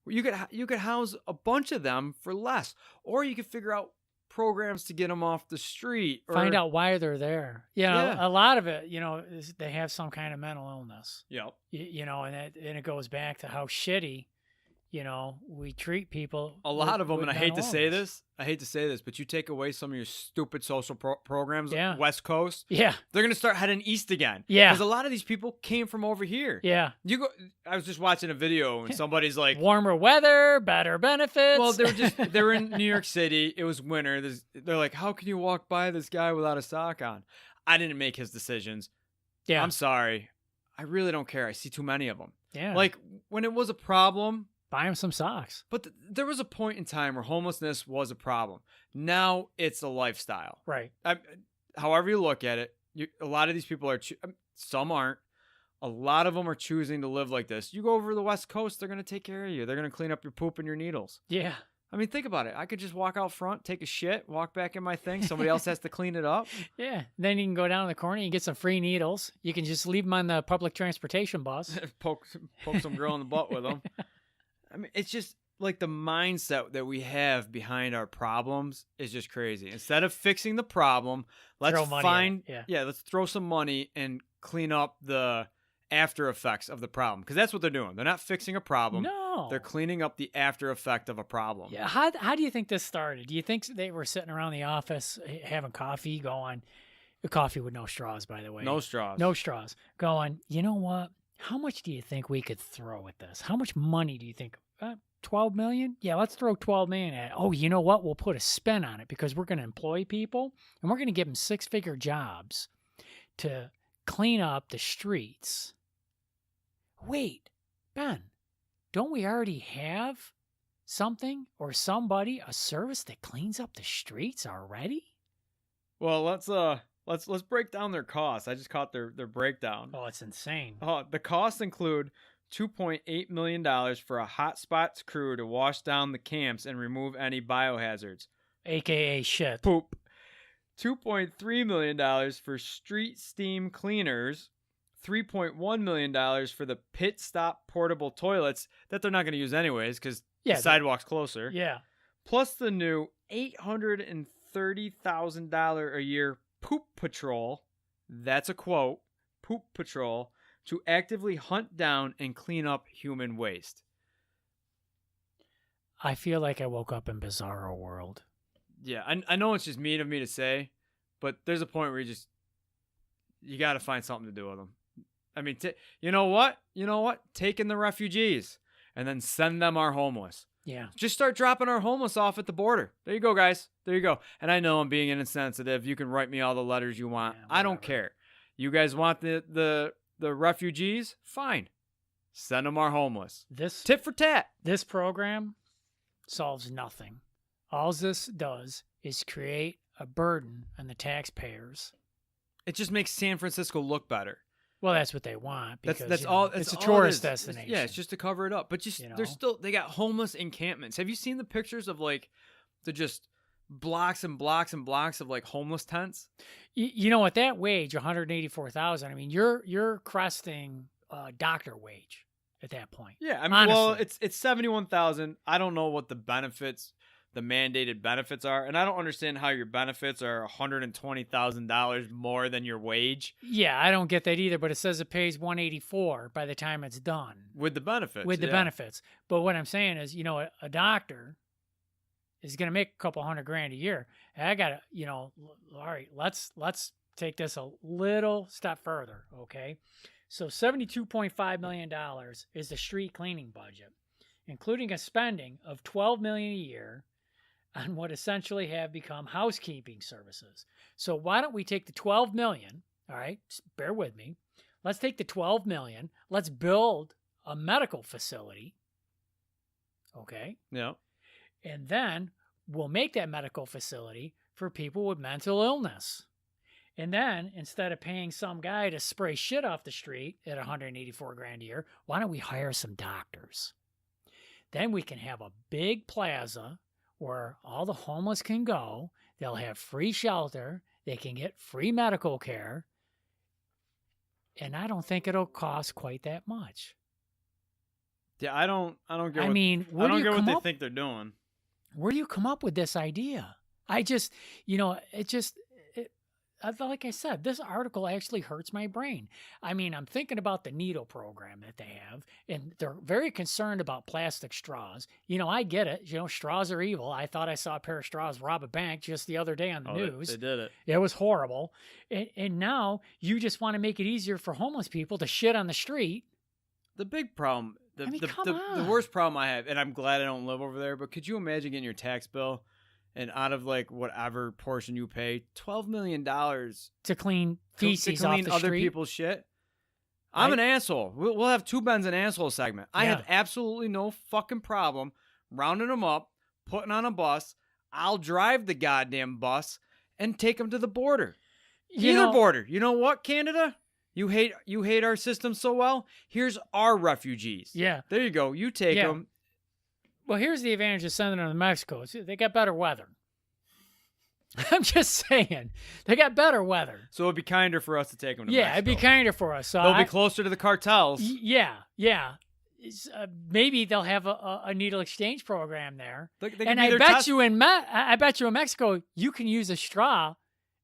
You could house a bunch of them for less, or you could figure out programs to get them off the street, or find out why they're there. A lot of it, is they have some kind of mental illness. Yep. And it goes back to how shitty, You know, we treat people. A lot of them, with and I hate to say illness. this, but you take away some of your stupid social programs, Yeah. West Coast, Yeah. they're going to start heading east again. Yeah. Because a lot of these people came from over here. Yeah. I was just watching a video, and somebody's like, warmer weather, better benefits. well, they were in New York City. It was winter. They're like, how can you walk by this guy without a sock on? I didn't make his decisions. Yeah. I'm sorry. I really don't care. I see too many of them. Yeah. Like, when it was a problem, buy him some socks. but there was a point in time where homelessness was a problem. Now it's a lifestyle. Right. However you look at it, a lot of these people are, some aren't. A lot of them are choosing to live like this. You go over to the West Coast, they're going to take care of you. They're going to clean up your poop and your needles. Yeah. I mean, think about it. I could just walk out front, take a shit, walk back in my thing. Somebody else has to clean it up. Yeah. Then you can go down the corner and get some free needles. You can just leave them on the public transportation bus. poke some girl in the butt with them. I mean, it's just like the mindset that we have behind our problems is just crazy. Instead of fixing the problem, let's Throw money at it. let's throw some money and clean up the after effects of the problem. Because that's what they're doing. They're not fixing a problem. No. They're cleaning up the after effect of a problem. Yeah. How do you think this started? Do you think they were sitting around the office having coffee, going, coffee with no straws, by the way. No straws. No straws. Going, you know what? How much do you think we could throw at this? How much money do you think? 12 million? Yeah, let's throw 12 million at it. Oh, you know what? We'll put a spin on it because we're going to employ people and we're going to give them 6-figure jobs to clean up the streets. Wait, Ben, don't we already have something or somebody, a service that cleans up the streets already? Well, let's break down their costs. I just caught their breakdown. Oh, it's insane. The costs include $2.8 million for a hotspots crew to wash down the camps and remove any biohazards. AKA shit. Poop. $2.3 million for street steam cleaners. $3.1 million for the pit stop portable toilets that they're not going to use anyways because the sidewalk's closer. Yeah. Plus the new $830,000 a year poop patrol. That's a quote. Poop patrol to actively hunt down and clean up human waste. I feel like I woke up in Bizarro World. Yeah, I know it's just mean of me to say, but there's a point where you got to find something to do with them. I mean, you know what? Take in the refugees and then send them our homeless. Yeah. Just start dropping our homeless off at the border. There you go, guys. There you go. And I know I'm being insensitive. You can write me all the letters you want. Yeah, I don't care. You guys want the refugees? Fine. Send them our homeless. This tit for tat. This program solves nothing. All this does is create a burden on the taxpayers. It just makes San Francisco look better. Well, that's what they want. Because, that's all. It's a tourist destination. It's just to cover it up. But they got homeless encampments. Have you seen the pictures of like the just blocks and blocks and blocks of like homeless tents? You know, at that wage, $184,000. I mean, you're cresting doctor wage at that point. Yeah, I mean, honestly. Well, it's $71,000. I don't know what the mandated benefits are, and I don't understand how your benefits are $120,000 more than your wage. Yeah, I don't get that either. But it says it pays $184 by the time it's done with the benefits. Benefits. But what I'm saying is, you know, a doctor is going to make a couple $100,000 a year. And I got to, you know, all right, let's take this a little step further, okay? So $72.5 million is the street cleaning budget, including a spending of $12 million a year on what essentially have become housekeeping services. So why don't we take the $12 million, all right, bear with me. Let's take the $12 million. Let's build a medical facility, okay? Yeah. And then we'll make that medical facility for people with mental illness. And then instead of paying some guy to spray shit off the street at $184,000 a year, why don't we hire some doctors? Then we can have a big plaza where all the homeless can go. They'll have free shelter. They can get free medical care. And I don't think it'll cost quite that much. Yeah, I don't get. I mean, I don't get what they think they're doing. Where do you come up with this idea? I just, you know, like I said, this article actually hurts my brain. I mean, I'm thinking about the needle program that they have, and they're very concerned about plastic straws. You know, I get it. You know, straws are evil. I thought I saw a pair of straws rob a bank just the other day on the news. They did it. It was horrible. And now you just want to make it easier for homeless people to shit on the street. The big problem, the worst problem I have, and I'm glad I don't live over there, but could you imagine getting your tax bill and out of like whatever portion you pay, $12 million to clean feces to clean off the other street? people's shit? I'm an asshole. We'll have two Ben's an asshole segment. I have absolutely no fucking problem rounding them up, putting on a bus. I'll drive the goddamn bus and take them to the border. Either border. You know what, Canada? You hate our system so well? Here's our refugees. Yeah. There you go. You take them. Well, here's the advantage of sending them to Mexico. They got better weather. I'm just saying. They got better weather. So it'd be kinder for us to take them to Mexico. Yeah, it'd be kinder for us. So they'll be closer to the cartels. Yeah. Maybe they'll have a needle exchange program there. And I bet you in Mexico, you can use a straw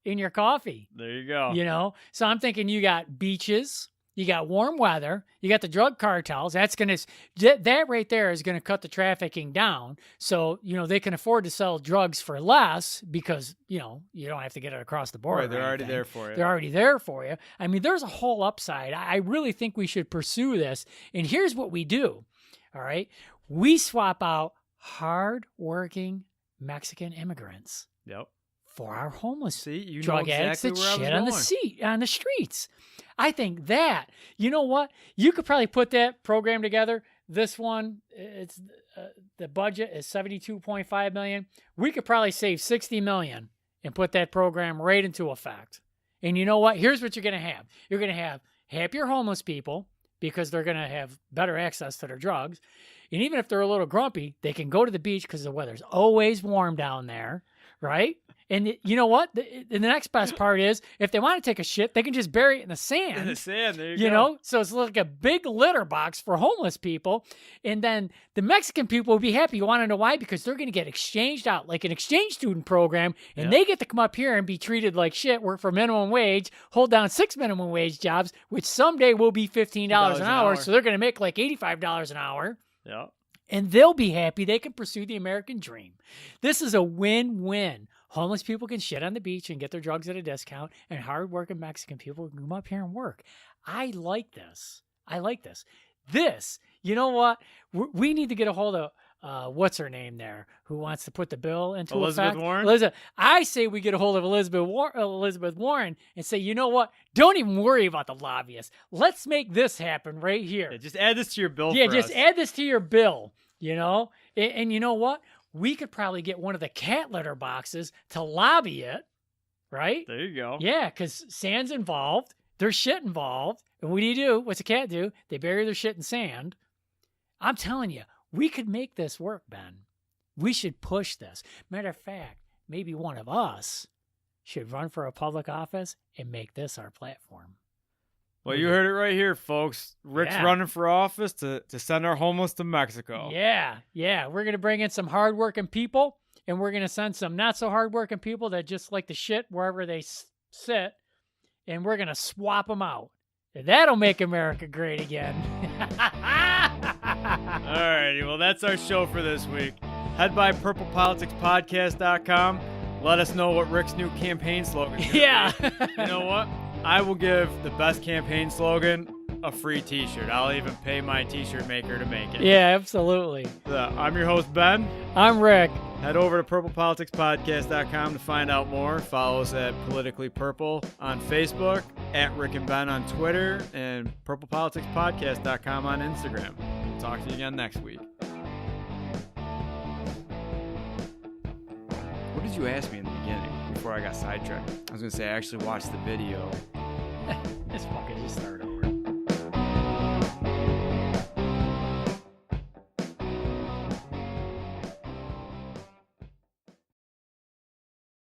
in your coffee. There you go. You know? So I'm thinking you got beaches, you got warm weather, you got the drug cartels. That right there is going to cut the trafficking down. So, you know, they can afford to sell drugs for less because, you know, you don't have to get it across the border. Right, they're already there for you. They're already there for you. I mean, there's a whole upside. I really think we should pursue this. And here's what we do. All right. We swap out hard-working Mexican immigrants. Yep. For our homeless drug exactly addicts that shit on the streets. I think that, you know what? You could probably put that program together. This one, it's the budget is $72.5 million. We could probably save $60 million and put that program right into effect. And you know what? Here's what you're going to have. You're going to have happier homeless people because they're going to have better access to their drugs. And even if they're a little grumpy, they can go to the beach because the weather's always warm down there, right? And you know what? The next best part is if they want to take a shit, they can just bury it in the sand. In the sand, there you go. You know? So it's like a big litter box for homeless people. And then the Mexican people will be happy. You want to know why? Because they're going to get exchanged out like an exchange student program. And they get to come up here and be treated like shit, work for minimum wage, hold down 6 minimum wage jobs, which someday will be $15 an hour. So they're going to make like $85 an hour. Yeah. And they'll be happy. They can pursue the American dream. This is a win-win. Homeless people can shit on the beach and get their drugs at a discount, and hard-working Mexican people can come up here and work. I like this. This, you know what? We need to get a hold of, what's her name there, who wants to put the bill into Elizabeth effect? Warren? I say we get a hold of Elizabeth Warren and say, you know what? Don't even worry about the lobbyists. Let's make this happen right here. Yeah, just add this to your bill add this to your bill, you know? And you know what? We could probably get one of the cat litter boxes to lobby it, right? There you go. Yeah, because sand's involved. There's shit involved. And what do? What's a cat do? They bury their shit in sand. I'm telling you, we could make this work, Ben. We should push this. Matter of fact, maybe one of us should run for a public office and make this our platform. Well, you heard it right here, folks. Rick's running for office to send our homeless to Mexico. Yeah. We're going to bring in some hardworking people, and we're going to send some not-so-hardworking people that just like to shit wherever they sit, and we're going to swap them out. That'll make America great again. All righty. Well, that's our show for this week. Head by purplepoliticspodcast.com. Let us know what Rick's new campaign slogan is. Yeah. You know what? I will give the best campaign slogan a free t-shirt. I'll even pay my t-shirt maker to make it. Yeah, absolutely. I'm your host, Ben. I'm Rick. Head over to purplepoliticspodcast.com to find out more. Follow us at Politically Purple on Facebook, at Rick and Ben on Twitter, and purplepoliticspodcast.com on Instagram. Talk to you again next week. What did you ask me in the beginning before I got sidetracked? I was going to say I actually watched the video